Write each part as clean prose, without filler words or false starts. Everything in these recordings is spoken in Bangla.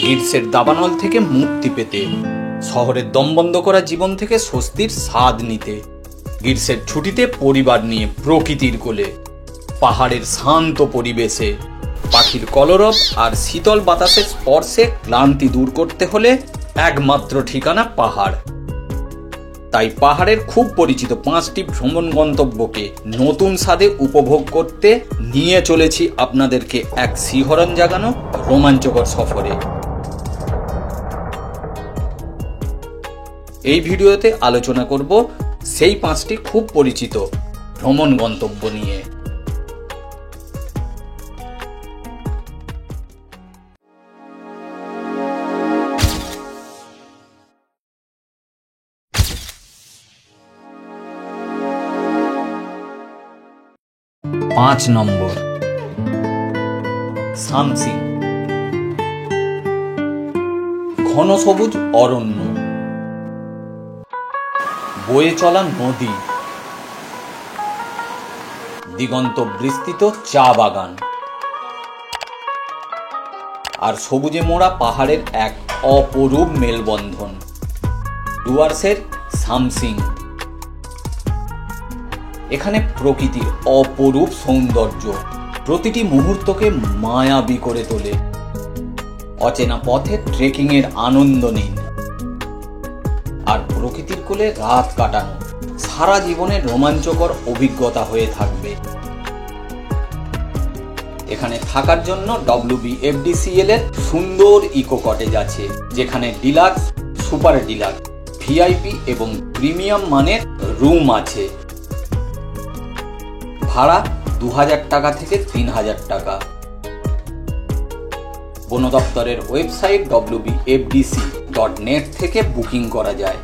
গ্রিসের দাবানল থেকে মুক্তি পেতে, শহরের দমবন্ধ করা জীবন থেকে স্বস্তির স্বাদ নিতে, গ্রীষ্মের ছুটিতে পরিবার নিয়ে প্রকৃতির কোলে, পাহাড়ের শান্ত পরিবেশে, পাখির কলরব আর শীতল বাতাসের স্পর্শে ক্লান্তি দূর করতে হলে একমাত্র ঠিকানা পাহাড়। তাই পাহাড়ের খুব পরিচিত 5টি ভ্রমণ গন্তব্যকে নতুন স্বাদে উপভোগ করতে নিয়ে চলেছি আপনাদেরকে এক শিহরণ জাগানো রোমাঞ্চকর সফরে। এই ভিডিওতে আলোচনা করব সেই 5টি খুব পরিচিত ভ্রমণ গন্তব্য নিয়ে। পাঁচ নম্বর, সামসিং। ঘন সবুজ অরণ্য, বয়ে চলা নদী, দিগন্ত বিস্তৃত চা বাগান আর সবুজে মোড়া পাহাড়ের এক অপরূপ মেলবন্ধন। ডুয়ার্সের সামসিং। এখানে প্রকৃতির অপরূপ সৌন্দর্য প্রতিটি মুহূর্তকে মায়াবী করে তোলে। অচেনা পথে ট্রেকিং এর আনন্দ নিন আর প্রকৃতির কোলে রাত কাটানো সারা জীবনের রোমাঞ্চকর অভিজ্ঞতা হয়ে থাকবে। এখানে থাকার জন্য WBFDCL এর সুন্দর ইকো কটেজ আছে, যেখানে ডিলাক্স, সুপার ডিলাক্স, ভিআইপি এবং প্রিমিয়াম মানের রুম আছে। ভাড়া 2000 টাকা থেকে 3000 টাকা। বন দপ্তরের ওয়েবসাইট wbfdc.net থেকে বুকিং করা যায়।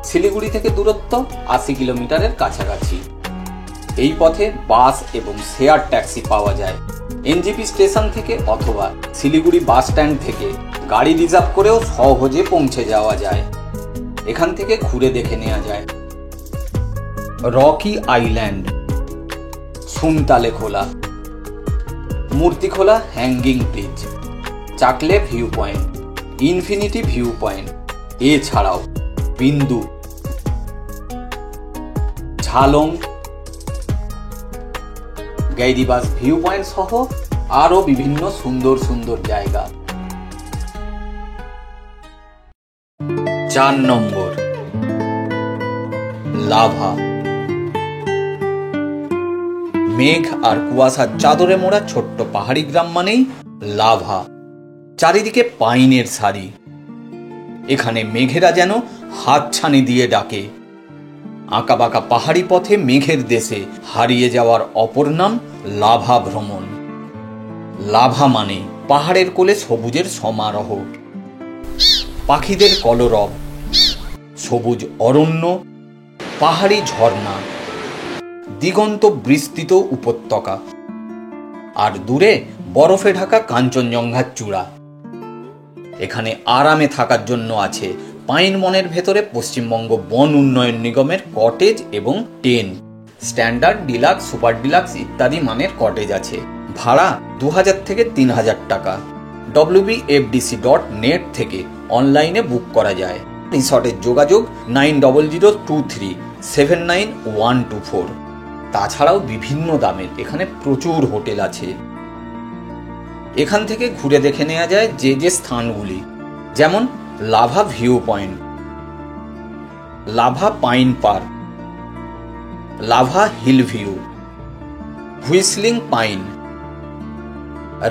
শিলিগুড়ি থেকে দূরত্ব 80 কিলোমিটারের কাছাকাছি। এই পথে বাস এবং শেয়ার ট্যাক্সি পাওয়া যায়। এনজেপি স্টেশন থেকে অথবা শিলিগুড়ি বাস স্ট্যান্ড থেকে গাড়ি রিজার্ভ করেও সহজে পৌঁছে যাওয়া যায়। এখান থেকে ঘুরে দেখে নেওয়া যায় Rocky Island, Suntalay Khola, Murtikhola hanging bridge, Chaklay view point, infinity view point, এছাড়াও বিন্দু, ঝালং, গাইদিবাস ভিউ পয়েন্ট সহ আরো বিভিন্ন সুন্দর সুন্দর জায়গা। 4 নম্বর, লাভা। মেঘ আর কুয়াশার চাদরে মোড়া ছোট্ট পাহাড়ি গ্রাম মানেই লাভা। চারিদিকে পাইনের সারি। এখানে মেঘেরা যেন হাতছানি দিয়ে ডাকে। আঁকাবাঁকা পাহাড়ি পথে মেঘের দেশে হারিয়ে যাওয়ার অপর নাম লাভা ভ্রমণ। লাভা মানে পাহাড়ের কোলে সবুজের সমারোহ, পাখিদের কলরব, সবুজ অরণ্য, পাহাড়ি ঝর্ণা, দিগন্ত বিস্তৃত উপত্যকা আর দূরে বরফে ঢাকা কাঞ্চনজঙ্ঘার চূড়া। এখানে আরামে থাকার জন্য আছে পাইন বনের ভেতরে পশ্চিমবঙ্গ বন উন্নয়ন নিগমের কটেজ এবং tent. Standard, deluxe, super deluxe ইত্যাদি মানের কটেজ আছে। ভাড়া 2000 থেকে 3000 টাকা। wbfdc.net থেকে অনলাইনে বুক করা যায়। রিসর্টের যোগাযোগ 9003279124। তাছাড়াও বিভিন্ন দামের এখানে প্রচুর হোটেল আছে। এখান থেকে ঘুরে দেখে নেওয়া যায় যে স্থানগুলি, যেমন Lava view point, Lava pine park, Lava hill view, whistling pine,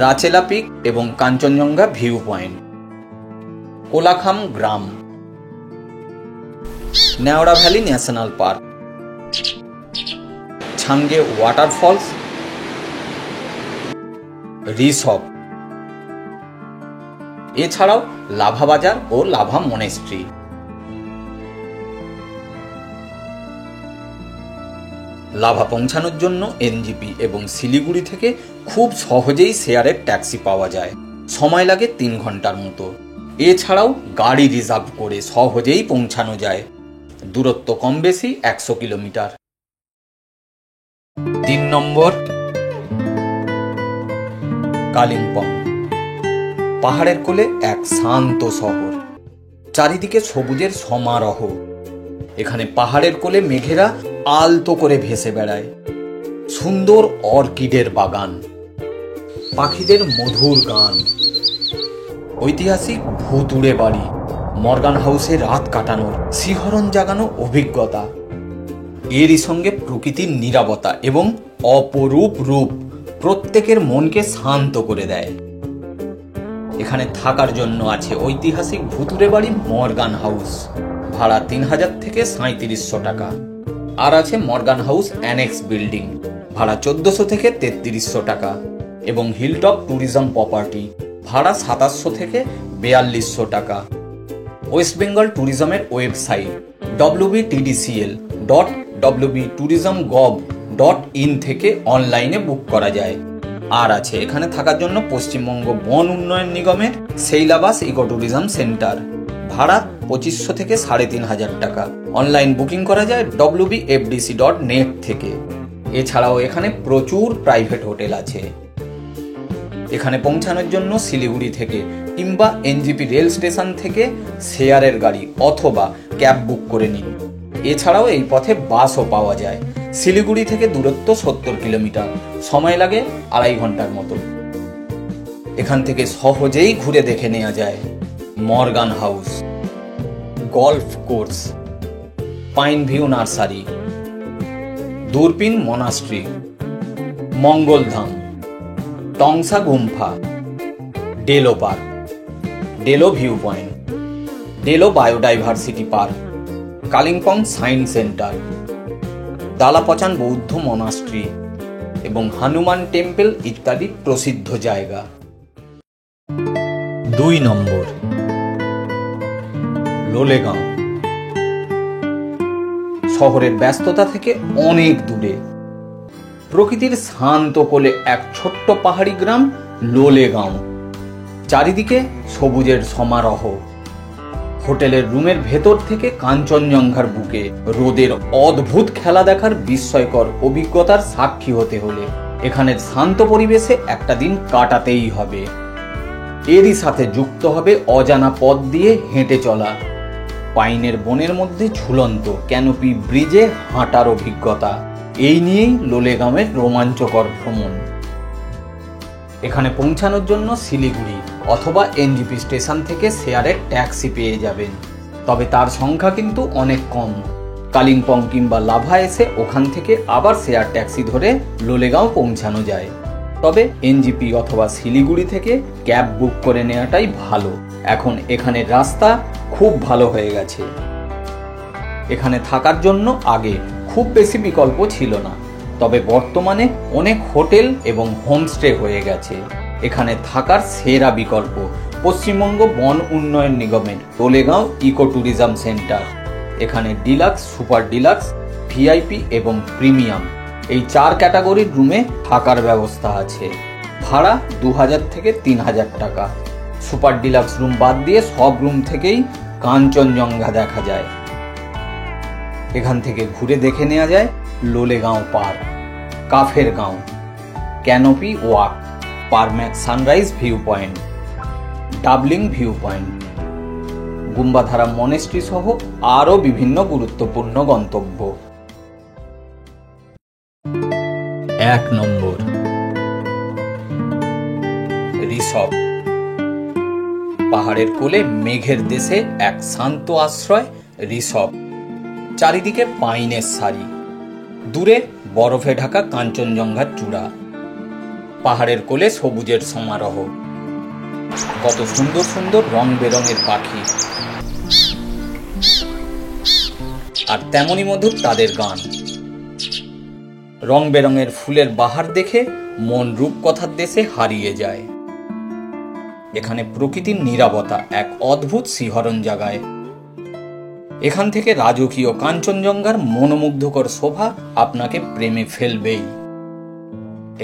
Rachela peak এবং কাঞ্চনজঙ্ঘা ভিউ পয়েন্ট, কোলাখাম গ্রাম, Neora valley national park, Changey waterfalls, Rishop, এছাড়াও লাভা বাজার ও লাভা মনেস্ট্রি। লাভা পৌঁছানোর জন্য এনজেপি এবং শিলিগুড়ি থেকে খুব সহজেই শেয়ারের ট্যাক্সি পাওয়া যায়। সময় লাগে 3 ঘন্টার মতো। এছাড়াও গাড়ি রিজার্ভ করে সহজেই পৌঁছানো যায়। দূরত্ব কম বেশি 100 কিলোমিটার। 3 নম্বর, কালিম্পং। পাহাড়ের কোলে এক শান্ত শহর, চারিদিকে সবুজের সমারোহ। এখানে পাহাড়ের কোলে মেঘেরা আলতো করে ভেসে বেড়ায়, সুন্দর অর্কিডের বাগান, পাখিদের মধুর গান, ঐতিহাসিক ভুতুড়ে বাড়ি, মর্গান হাউসে রাত কাটানোর শিহরণ জাগানো অভিজ্ঞতা, এরই সঙ্গে প্রকৃতির নীরবতা এবং অপরূপ রূপ প্রত্যেকের মনকে শান্ত করে দেয়। এখানে থাকার জন্য আছে ঐতিহাসিক ভুতুড়ে বাড়ি মর্গান হাউস, ভাড়া 3000 থেকে 3700 টাকা। আর আছে মর্গান হাউস অ্যানেক্স বিল্ডিং, ভাড়া 1400 থেকে 3300 টাকা। এবং হিলটপ ট্যুরিজম প্রপার্টি, ভাড়া 2700 থেকে 4200 টাকা। ওয়েস্ট বেঙ্গল ট্যুরিজমের ওয়েবসাইট wbtdcl.wbtourismgov.in থেকে অনলাইনে বুক করা যায়। আর আছে এখানে থাকার জন্য পশ্চিমবঙ্গ বন উন্নয়ন নিগমের সেইলাবাস ইকো ট্যুরিজম সেন্টার, ভাড়া 2500 থেকে 3500 টাকা। অনলাইন বুকিং করা যায় wbfdc.net থেকে। এছাড়াও এখানে প্রচুর প্রাইভেট হোটেল আছে। এখানে পৌঁছানোর জন্য শিলিগুড়ি থেকে কিংবা এনজিপি রেল স্টেশন থেকে শেয়ারের গাড়ি অথবা ক্যাব বুক করে নিন। এছাড়াও এই পথে বাসও পাওয়া যায়। শিলিগুড়ি থেকে দূরত্ব 70 কিলোমিটার, সময় লাগে 2.5 ঘন্টার মতো। এখান থেকে সহজেই ঘুরে দেখে নেওয়া যায় Morgan House, golf course, pine view nursery, Durpin monastery, Mangaldham, Tongsa Gumpha, Deolo park, Deolo view point, Deolo biodiversity park, Kalimpong science centre, Dalapchand বৌদ্ধ মনাস্ট্রি এবং হনুমান টেম্পল ইত্যাদি প্রসিদ্ধ জায়গা। 2 নম্বর, লোলেগাঁও। শহরের ব্যস্ততা থেকে অনেক দূরে, প্রকৃতির শান্ত কোলে এক ছোট্ট পাহাড়ি গ্রাম লোলেগাঁও। চারিদিকে সবুজের সমারোহ। হোটেলের রুমের ভেতর থেকে কাঞ্চনজঙ্ঘার বুকে রোদের অদ্ভুত খেলা দেখার বিস্ময়কর অভিজ্ঞতার সাক্ষী হতে হলে এখানের শান্ত পরিবেশে একটা দিন কাটাতেই হবে। এরই সাথে যুক্ত হবে অজানা পথ দিয়ে হেঁটে চলা, পাইনের বনের মধ্যে ঝুলন্ত ক্যানোপি ব্রিজে হাঁটার অভিজ্ঞতা। এই নিয়েই লোলেগাঁওয়ের রোমাঞ্চকর ভ্রমণ। এখানে পৌঁছানোর জন্য শিলিগুড়ি অথবা এনজিপি স্টেশন থেকে শেয়ারের ট্যাক্সি পেয়ে যাবেন, তবে তার সংখ্যা কিন্তু অনেক কম। কালিম্পং কিংবা লাভা এসে ওখান থেকে আবার শেয়ার ট্যাক্সি ধরে লোলেগাঁও পৌঁছানো যায়। তবে এনজিপি অথবা শিলিগুড়ি থেকে ক্যাব বুক করে নেওয়াটাই ভালো। এখন এখানের রাস্তা খুব ভালো হয়ে গেছে। এখানে থাকার জন্য আগে খুব বেশি বিকল্প ছিল না, তবে বর্তমানে অনেক হোটেল এবং হোমস্টে হয়ে গেছে। এখানে থাকার সেরা বিকল্প পশ্চিমবঙ্গ বন উন্নয়ন নিগমের লোলেগাঁও ইকো ট্যুরিজম সেন্টার। এখানে ডিলাক্স, সুপার ডিলাক্স, ভিআইপি এবং প্রিমিয়াম এই 4 ক্যাটাগরির রুমে থাকার ব্যবস্থা আছে। ভাড়া 2000 থেকে 3000 টাকা। সুপার ডিলাক্স রুম বাদ দিয়ে সব রুম থেকেই কাঞ্চনজঙ্ঘা দেখা যায়। এখান থেকে ঘুরে দেখে নেওয়া যায় Lolegaon park, Kafer Gaon, canopy walk, পারম্যাক্স সানরাইজ ভিউ পয়েন্ট, ডাবলিং ভিউ পয়েন্ট, গুম্বাধারা মনেস্ট্রি সহ আরও বিভিন্ন গুরুত্বপূর্ণ গন্তব্য। 1 নম্বর, ঋষভ। পাহাড়ের কোলে মেঘের দেশে এক শান্ত আশ্রয় ঋষভ। চারিদিকে পাইনের সারি, দূরে বরফে ঢাকা কাঞ্চনজঙ্ঘার চূড়া, পাহাড়ের কোলে সবুজের সমারোহ, কত সুন্দর সুন্দর রং বেরঙের পাখি, আর তেমনি মধুর তাদের গান। রং বেরঙের ফুলের বাহার দেখে মন রূপকথার দেশে হারিয়ে যায়। এখানে প্রকৃতির নীরবতা এক অদ্ভুত শিহরণ জাগায়। এখান থেকে রাজকীয় কাঞ্চনজঙ্ঘার মনোমুগ্ধকর শোভা আপনাকে প্রেমে ফেলবেই।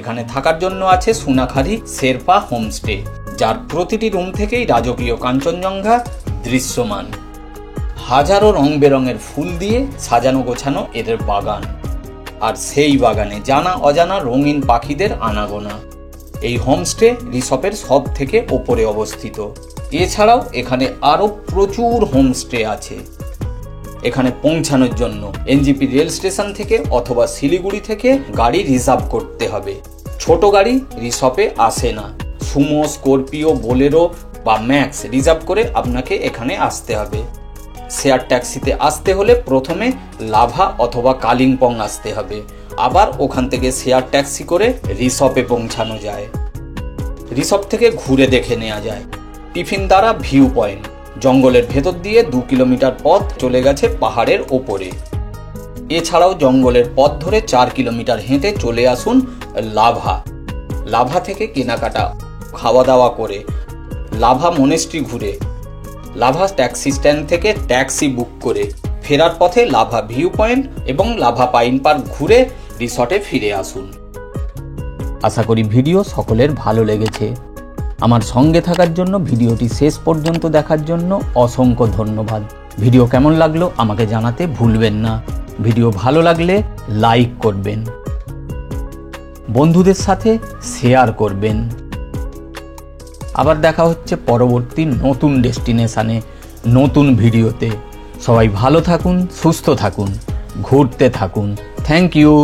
এখানে থাকার জন্য আছে সোনাখালি শেরপা হোমস্টে, যার প্রতিটি রুম থেকেই রাজকীয় কাঞ্চনজঙ্ঘা দৃশ্যমান। হাজারো রং বেরঙের ফুল দিয়ে সাজানো গোছানো এদের বাগান। আর সেই বাগানে জানা অজানা রঙিন পাখিদের আনাগোনা। এই হোমস্টে রিসপের সব থেকে ওপরে অবস্থিত। এছাড়াও এখানে আরও প্রচুর হোমস্টে আছে। এখানে পৌঁছানোর জন্য এনজেপি রেল স্টেশন থেকে অথবা শিলিগুড়ি থেকে গাড়ি রিজার্ভ করতে হবে। ছোট গাড়ি রিসপে আসে না। সুমো, স্করপিও, বোলেরো বা ম্যাক্স রিজার্ভ করে আপনাকে এখানে আসতে হবে। শেয়ার ট্যাক্সিতে আসতে হলে প্রথমে লাভা অথবা কালিম্পং আসতে হবে, আবার ওখান থেকে শেয়ার ট্যাক্সি করে রিসপে পৌঁছানো যায়। রিসপ থেকে ঘুরে দেখে নেওয়া যায়। টিফিন দ্বারা ভিউ পয়েন্ট, জঙ্গলের ভেতর দিয়ে 2 কিলোমিটার পথ চলে গেছে পাহাড়ের ওপরে। এছাড়াও জঙ্গলের পথ ধরে 4 কিলোমিটার হেঁটে চলে আসুন লাভা। লাভা থেকে কেনাকাটা, খাওয়া দাওয়া করে লাভা মনেস্ট্রি ঘুরে লাভা ট্যাক্সি স্ট্যান্ড থেকে ট্যাক্সি বুক করে ফেরার পথে লাভা ভিউ পয়েন্ট এবং লাভা পাইন পার্ক ঘুরে রিসর্টে ফিরে আসুন। আশা করি ভিডিও সকলের ভালো লেগেছে। আমার সঙ্গে থাকার জন্য, ভিডিওটি শেষ পর্যন্ত দেখার জন্য অসংখ্য ধন্যবাদ। ভিডিও কেমন লাগলো আমাকে জানাতে ভুলবেন না। ভিডিও ভালো লাগলে লাইক করবেন, বন্ধুদের সাথে শেয়ার করবেন। আবার দেখা হচ্ছে পরবর্তী নতুন ডেস্টিনেশনে, নতুন ভিডিওতে। সবাই ভালো থাকুন, সুস্থ থাকুন, ঘুরতে থাকুন। Thank you.